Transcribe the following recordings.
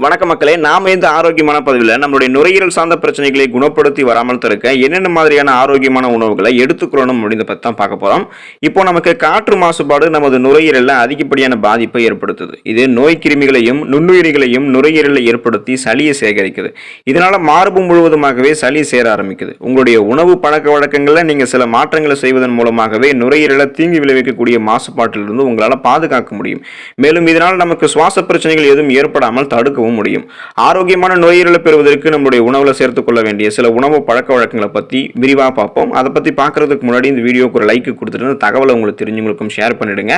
வணக்க மக்களே, நாம இந்த ஆரோக்கியமான பதிவில் நம்மளுடைய நுரையீரல் சார்ந்த பிரச்சனைகளை குணப்படுத்தி வராமல் தடுக்க என்னென்ன மாதிரியான ஆரோக்கியமான உணவுகளை எடுத்துக்கிறோம் அப்படின்னு பற்றி தான் பார்க்க போறோம். இப்போ நமக்கு காற்று மாசுபாடு நமது நுரையீரலில் அதிகப்படியான பாதிப்பை ஏற்படுத்துது. இது நோய் கிருமிகளையும் நுண்ணுயிரிகளையும் நுரையீரலில் ஏற்படுத்தி சளியை சேகரிக்குது. இதனால மார்பு முழுவதுமாகவே சளி சேர ஆரம்பிக்குது. உங்களுடைய உணவு பழக்க வழக்கங்களில் நீங்க சில மாற்றங்களை செய்வதன் மூலமாகவே நுரையீரலை தீங்கு விளைவிக்கக்கூடிய மாசுபாட்டிலிருந்து உங்களால் பாதுகாக்க முடியும். மேலும் இதனால் நமக்கு சுவாச பிரச்சனைகள் எதுவும் ஏற்படாமல் தடுக்கவும் முடியும். ஆரோக்கியமான நுரையீரலை பெறுவதற்கு நம்முடைய உணவுல சேர்த்துக் கொள்ள வேண்டிய சில உணவு பழக்க வழக்கங்களை பத்தி விரிவா பார்ப்போம். அதை பத்தி பார்க்கறதுக்கு முன்னாடி இந்த வீடியோக்கு ஒரு லைக் கொடுத்துட்டு தகவலை உங்களுக்கு தெரிஞ்சவங்களுக்கும் ஷேர் பண்ணிடுங்க.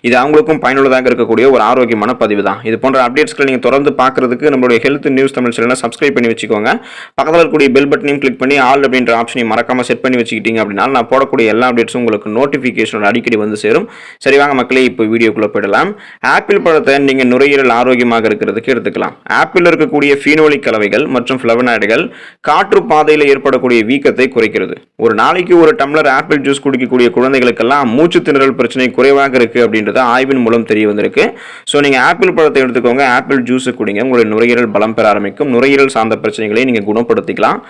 இது அவங்களுக்கும் பயனுள்ளதாக இருக்கக்கூடிய ஒரு ஆரோக்கியமான பதிவு தான். இது போன்ற அப்டேட்ஸ்களை நீங்க தொடர்ந்து பார்க்கறதுக்கு நம்மளுடைய ஹெல்த் நியூஸ் தமிழ் சேனலை சப்ஸ்கிரைப் பண்ணி வச்சுக்கோங்க. பக்கத்தில் இருக்கக்கூடிய பெல் பட்டனையும் கிளிக் பண்ணி ஆல் அப்படின்ற ஆப்ஷனை மறக்காம செட் பண்ணி வச்சுக்கிட்டீங்க அப்படின்னா நான் போடக்கூடிய எல்லா அப்டேட்ஸும் உங்களுக்கு நோட்டிபிகேஷன் அடிக்கடி வந்து சேரும். சரி வாங்க மக்களே, இப்போ வீடியோக்குள்ள போயிடலாம். ஆப்பிள் பழத்தை நீங்க நுரையீரல் ஆரோக்கியமாக இருக்கிறதுக்கு எடுத்துக்கலாம். ஆப்பிள் இருக்கக்கூடிய ஃபீனோலிக் கலவைகள் மற்றும் ஃப்ளவனாய்டுகள் காற்று பாதையில் ஏற்படக்கூடிய வீக்கத்தை குறைக்கிறது. ஒரு நாளைக்கு ஒரு டம்ளர் ஆப்பிள் ஜூஸ் குடிக்கக்கூடிய குழந்தைகளுக்கெல்லாம் மூச்சு திணறல் பிரச்சனை குறைவாக இருக்கு அப்படின்றது ஆய்வின் மூலம் தெரிய வந்திருக்கு. ஸோ நீங்க ஆப்பிள் பழத்தை எடுத்துக்கோங்க, ஆப்பிள் ஜூஸ் குடிங்க, உங்களுடைய நுரையீரல் பலம் பெற ஆரம்பிக்கும். நுரையீரல் சார்ந்த பிரச்சனைகளை நீங்க குணப்படுத்திக்கலாம்.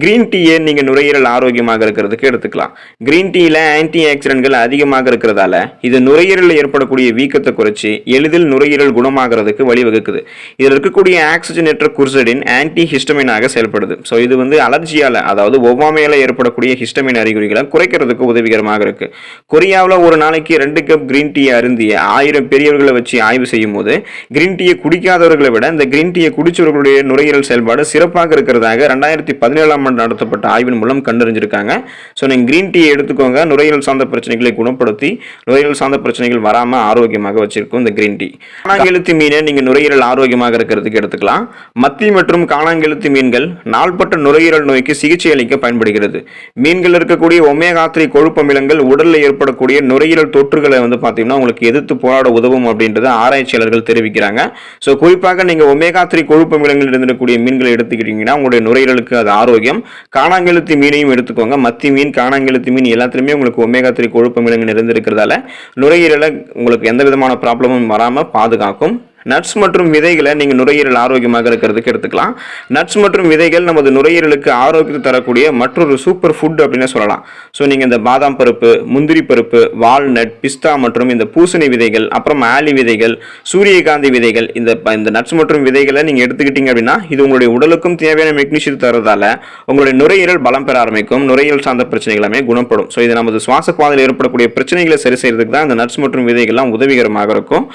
கிரீன் டீயை நீங்க நுரையீரல் ஆரோக்கியமாக இருக்கிறதுக்கு எடுத்துக்கலாம். கிரீன் டீல ஆன்டி ஆக்சிடென்ட்கள் அதிகமாக இருக்கிறதால இது நுரையீரலில் ஏற்படக்கூடிய வீக்கத்தை குறைச்சி எளிதில் நுரையீரல் குணமாகிறதுக்கு வழிவகுக்குது. இதில் இருக்கக்கூடிய ஆக்சிஜனேற்ற குர்சடின் ஆன்டி ஹிஸ்டமினாக செயல்படுது. ஸோ இது அலர்ஜியால, அதாவது ஒவ்வாமையால ஏற்படக்கூடிய ஹிஸ்டமின் அறிகுறிகளை குறைக்கிறதுக்கு உதவிகரமாக இருக்கு. கொரியாவில் ஒரு நாளைக்கு 2 கப் கிரீன் டீ அருந்திய 1000 பெரியவர்களை வச்சு ஆய்வு செய்யும் போது கிரீன் டீயை குடிக்காதவர்களை விட இந்த கிரீன் டீயை குடிச்சவர்களுடைய நுரையீரல் செயல்பாடு சிறப்பாக இருக்கிறதாக 2017ஆம் ஆண்டு நடத்தப்பட்ட ஆய்வின் மூலம் கண்டறிஞ்சிருக்காங்க. ஸோ நீங்க கிரீன் டீயை எடுத்துக்கோங்க, நுரையீரல் சார்ந்த பிரச்சனைகளை குணப்படுத்தி நுரையீரல் சார்ந்த பிரச்சனைகள் வராம ஆரோக்கியமாக வச்சிருக்கும் இந்த கிரீன் டீ. காணாங்கெழுத்து மீனை நீங்க நுரையீரல் ஆரோக்கியமாக இருக்கிறதுக்கு எடுத்துக்கலாம். மத்தி மற்றும் காணாங்கெழுத்து மீன்கள் நாள்பட்ட நுரையீரல் நோய்க்கு சிகிச்சை அளிக்க பயன்படுகிறது. மீன்கள் இருக்கக்கூடிய ஒமேகா 3 கொழுப்பு அமிலங்கள் உடலில் ஏற்படக்கூடிய நுரையீரல் தொற்றுகளை பார்த்தீங்கன்னா உங்களுக்கு எதிர்த்து போராட உதவும் அப்படின்றத ஆராய்ச்சியாளர்கள் தெரிவிக்கிறாங்க. ஸோ குறிப்பாக நீங்க ஒமேகா 3 கொழுப்பு அமிலங்கள் இருந்திருக்கக்கூடிய மீன்களை எடுத்துக்கிட்டீங்கன்னா உங்களுடைய நுரையீரலுக்கு அது ஆரோக்கியம். காணாங்கெழுத்து மீனையும் எடுத்துக்கோங்க. மத்தி மீன், காணாங்கெழுத்து மீன் எல்லாத்திலுமே உங்களுக்கு ஒமேகா 3 கொழுப்பு அமிலங்கள் இருந்திருக்கிறதால நுரையீரலை உங்களுக்கு எந்த விதமான ப்ராப்ளமும் வராம பாதுகாக்கும். நட்ஸ் மற்றும் விதைகளை நீங்க நுரையீரல் ஆரோக்கியமாக இருக்கிறதுக்கு எடுத்துக்கலாம். நட்ஸ் மற்றும் விதைகள் நமது நுரையீரலுக்கு ஆரோக்கியத்தை தரக்கூடிய மற்றொரு சூப்பர் ஃபுட் அப்படின்னு சொல்லலாம். ஸோ நீங்க இந்த பாதாம் பருப்பு, முந்திரி பருப்பு, வால்நட், பிஸ்தா மற்றும் இந்த பூசணி விதைகள், அப்புறம் ஆலி விதைகள், சூரியகாந்தி விதைகள், இந்த நட்ஸ் மற்றும் விதைகளை நீங்க எடுத்துக்கிட்டீங்க அப்படின்னா இது உங்களுடைய உடலுக்கும் தேவையான மெக்னீசியம் தரதால உங்களுடைய நுரையீரல் பலம் பெற ஆரம்பிக்கும். நுரையீரல் சார்ந்த பிரச்சனைகள் எல்லாமே குணப்படும். ஸோ இது நமது சுவாச பாதையில் ஏற்படக்கூடிய பிரச்சனைகளை சரி செய்யறதுக்கு தான் இந்த நட்ஸ் மற்றும் விதைகள்லாம் உதவிகரமாக இருக்கும்.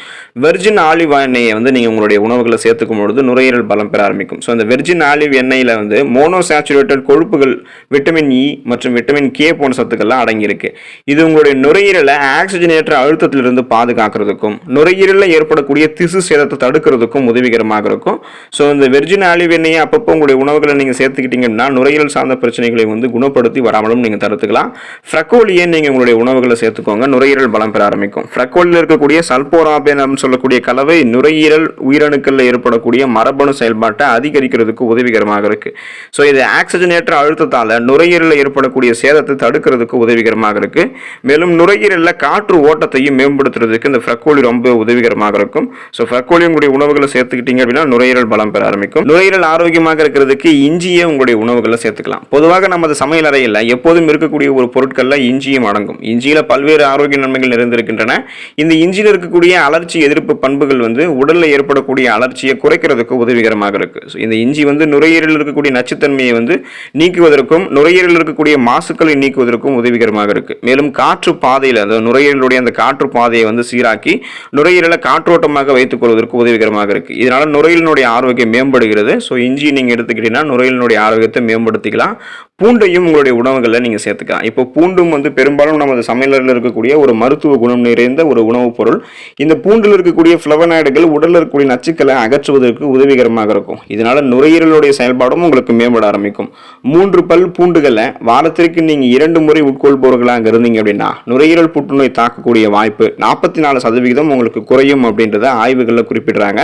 வெர்ஜின் ஆலிவ் எண்ணெயை நீங்க உங்களுடைய உணவுகளை சேர்த்துக்கும் பொழுது நுரையீரல் பலம் பெற ஆரம்பிக்கும். ஸோ அந்த வெர்ஜின் ஆலிவ் எண்ணெயில மோனோசாச்சுரேட்டட் கொழுப்புகள், விட்டமின் இ மற்றும் விட்டமின் கே போன்ற சத்துக்கள்லாம் அடங்கியிருக்கு. இது உங்களுடைய நுரையீரலை ஆக்சிஜனேற்ற அழுத்தத்திலிருந்து பாதுகாக்கிறதுக்கும் நுரையீரலில் ஏற்படக்கூடிய திசு சேதத்தை தடுக்கிறதுக்கும் உதவிகரமாக இருக்கும். ஸோ இந்த வெர்ஜின் ஆலிவ் எண்ணெயை அப்பப்போ உங்களுடைய உணவுகளை நீங்க சேர்த்துக்கிட்டீங்கன்னா நுரையீரல் சார்ந்த பிரச்சனைகளை குணப்படுத்தி வராமலும் நீங்க தடுத்துக்கலாம். ஃப்ரக்கோலியை நீங்க உங்களுடைய உணவுகளை சேர்த்துக்கோங்க, நுரையீரல் பலம் பெற ஆரம்பிக்கும். ஃப்ரக்கோலியில் இருக்கக்கூடிய சல்போராபேன் சொல்லக்கூடிய கலவை நுரையீரல் உயிரணுக்களில் ஏற்படக்கூடிய மரபணு செயல்பாட்டை அதிகரிக்கிறதுக்கு உதவிகரமாக இருக்கு. ஸோ இது ஆக்சிஜனேற்ற அழுத்தத்தால நுரையீரலில் ஏற்படக்கூடிய சேதத்தை தடுக்கிறதுக்கு உதவிகரமாக இருக்கு. மேலும் நுரையீரலில் காற்று ஓட்டத்தையும் மேம்படுத்துறதுக்கு இந்த ஃப்ரக்கோலி ரொம்ப உதவிகரமாக இருக்கும். ஸோ ஃப்ரக்கோலி உங்களுடைய உணவுகளை சேர்த்துக்கிட்டீங்க அப்படின்னா நுரையீரல் பலம் பெற ஆரம்பிக்கும். நுரையீரல் ஆரோக்கியமாக இருக்கிறதுக்கு இஞ்சியை உங்களுடைய உணவுகளை சேர்த்துக்கலாம். பொதுவாக நமது சமையல் அறையில் எப்போதும் இருக்கக்கூடிய ஒரு பொருட்கள்ல இஞ்சியும் அடங்கும். இஞ்சியில பல்வேறு ஆரோக்கிய நன்மைகள் நிறைந்திருக்கின்றன. இந்த இஞ்சியில் இருக்கக்கூடிய அலர்ச்சி எதிர்ப்பு பண்புகள் உடல்ல ஏற்படக்கூடிய அலர்ச்சியை குறைக்கிறதுக்கு உதவிகரமாக இருக்கு. இந்த இஞ்சி நுரையீரலில் இருக்கக்கூடிய நச்சுத்தன்மையை நீக்குவதற்கும் நுரையீரலில் இருக்கக்கூடிய மாசுக்களை நீக்குவதற்கும் உதவிகரமாக இருக்கு. மேலும் காற்று பாதையில் நுரையீரலுடைய அந்த காற்று பாதையை சீராக்கி நுரையீரலை காற்றோட்டமாக வைத்துக் கொள்வதற்கு உதவிகரமாக இருக்கு. இதனால நுரையீரலுடைய ஆரோக்கியம் மேம்படுகிறது. ஸோ இஞ்சி நீங்க எடுத்துக்கிட்டீங்கன்னா நுரையீரலுடைய ஆரோக்கியத்தை மேம்படுத்திக்கலாம். பூண்டையும் உங்களுடைய உணவுகளில் நீங்க சேர்த்துக்கலாம். இப்போ பூண்டும் பெரும்பாலும் நமது சமையலில் இருக்கக்கூடிய ஒரு மருத்துவ குணம் நிறைந்த ஒரு உணவுப் பொருள். இந்த பூண்டில் இருக்கக்கூடிய ஃப்ளவனாய்டுகள் உடலில் இருக்கக்கூடிய நச்சுக்களை அகற்றுவதற்கு உதவிகரமாக இருக்கும். இதனால நுரையீரலுடைய செயல்பாடும் உங்களுக்கு மேம்பட ஆரம்பிக்கும். 3 பல் பூண்டுகளை வாரத்திற்கு நீங்க 2 முறை உட்கொள்பவர்களாக இருந்தீங்க அப்படின்னா நுரையீரல் புற்றுநோய் தாக்கக்கூடிய வாய்ப்பு 44% உங்களுக்கு குறையும் அப்படின்றத ஆய்வுகளில் குறிப்பிடுறாங்க.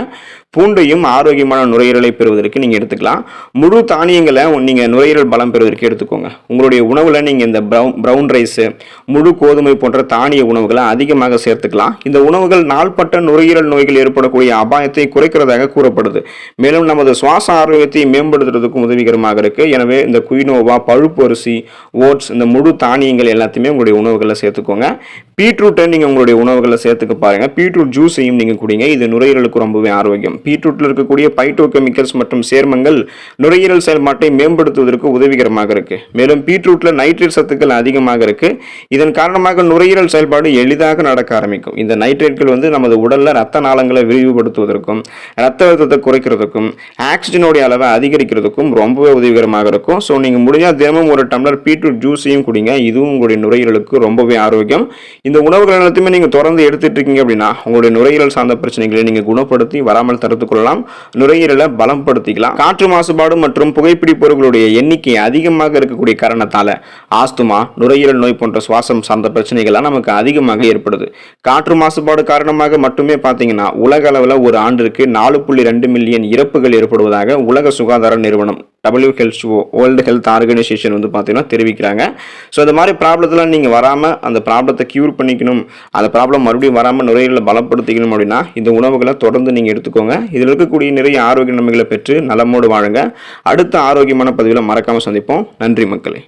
பூண்டையும் ஆரோக்கியமான நுரையீரலை பெறுவதற்கு நீங்க எடுத்துக்கலாம். முழு தானியங்களை நீங்க நுரையீரல் பலம் பெறுவதற்கு எடுத்துக்கோங்க. உங்களுடைய உணவுல நீங்க இந்த பிரவுன் ரைஸ், முழு கோதுமை போன்ற தானிய உணவுகளை அதிகமாக சேர்த்துக்கலாம். இந்த உணவுகள் நாள்பட்ட நுரையீரல் நோய்கள் ஏற்பட ஏற்படக்கூடிய அபாயத்தை குறைக்கிறதாக கூறப்படுது. மேலும் நமது சுவாச ஆரோக்கியத்தை மேம்படுத்துறதுக்கும் உதவிகரமாக இருக்கு. எனவே இந்த குயினோவா, பழுப்பு அரிசி, ஓட்ஸ், இந்த முழு தானியங்கள் எல்லாத்தையுமே உங்களுடைய உணவுகளில் சேர்த்துக்கோங்க. பீட்ரூட்டை நீங்கள் உங்களுடைய உணவுகளில் சேர்த்துக்க பாருங்க. பீட்ரூட் ஜூஸையும் நீங்கள் குடிங்க. இது நுரையீரலுக்கு ரொம்பவே ஆரோக்கியம். பீட்ரூட்டில் இருக்கக்கூடிய பைட்டோகெமிக்கல்ஸ் மற்றும் சேர்மங்கள் நுரையீரல் செயல்பாட்டை மேம்படுத்துவதற்கு உதவிகரமாக இருக்கு. மேலும் பீட்ரூட்ல நைட்ரேட் சத்துக்கள் அதிகமாக இருக்கு. இதன் காரணமாக நுரையீரல் செயல்பாடு எளிதாக நடக்க ஆரம்பிக்கும். இந்த நைட்ரேட்கள் நமது உடல்ல ரத்த நாளங்களை விரிவுபடுத்துவதற்கும் ரத்த அழுத்தத்தை குறைக்கிறதுக்கும் ஆக்சிஜனுடைய அளவை அதிகரிக்கிறதுக்கும் ரொம்பவே உதவிகரமாக இருக்கும். ஸோ நீங்கள் முடிஞ்சா தினமும் ஒரு டம்ளர் பீட்ரூட் ஜூஸையும் குடிங்க. இதுவும் உங்களுடைய நுரையீரலுக்கு ரொம்பவே ஆரோக்கியம். இந்த உணவுகள் எல்லாத்தையுமே நீங்கள் தொடர்ந்து எடுத்துட்டு இருக்கீங்க அப்படின்னா உங்களுடைய நுரையீரல் சார்ந்த பிரச்சனைகளை நீங்கள் குணப்படுத்தி வராமல் தடுத்துக் கொள்ளலாம். நுரையீரலை பலப்படுத்திக்கலாம். காற்று மாசுபாடு மற்றும் புகைப்பிடிப்பவர்களுடைய எண்ணிக்கை அதிகமாக இருக்கக்கூடிய காரணத்தால ஆஸ்துமா, நுரையீரல் நோய் போன்ற சுவாசம் சார்ந்த பிரச்சனைகள்லாம் நமக்கு அதிகமாக ஏற்படுது. காற்று மாசுபாடு காரணமாக மட்டுமே பார்த்தீங்கன்னா உலக அளவில் ஒரு ஆண்டிற்கு 4.2 மில்லியன் இறப்புகள் ஏற்படுவதாக உலக சுகாதார நிறுவனம் WHO வேர்ல்டு ஹெல்த் ஆர்கனைசேஷன் பார்த்தீங்கன்னா தெரிவிக்கிறாங்க. ஸோ இந்த மாதிரி ப்ராப்ளத்தில் நீங்கள் வராமல் அந்த ப்ராப்ளத்தை க்யூர் பண்ணிக்கணும், அந்த ப்ராப்ளம் மறுபடியும் வராமல் நுரையீரலை பலப்படுத்திக்கணும் அப்படின்னா இந்த உணவுகளை தொடர்ந்து நீங்கள் எடுத்துக்கோங்க. இதில் இருக்கக்கூடிய நிறைய ஆரோக்கிய நன்மைகளை பெற்று நலமோடு வாழுங்க. அடுத்த ஆரோக்கியமான பதிவில் மறக்காமல் சந்திப்போம். நன்றி மக்களே.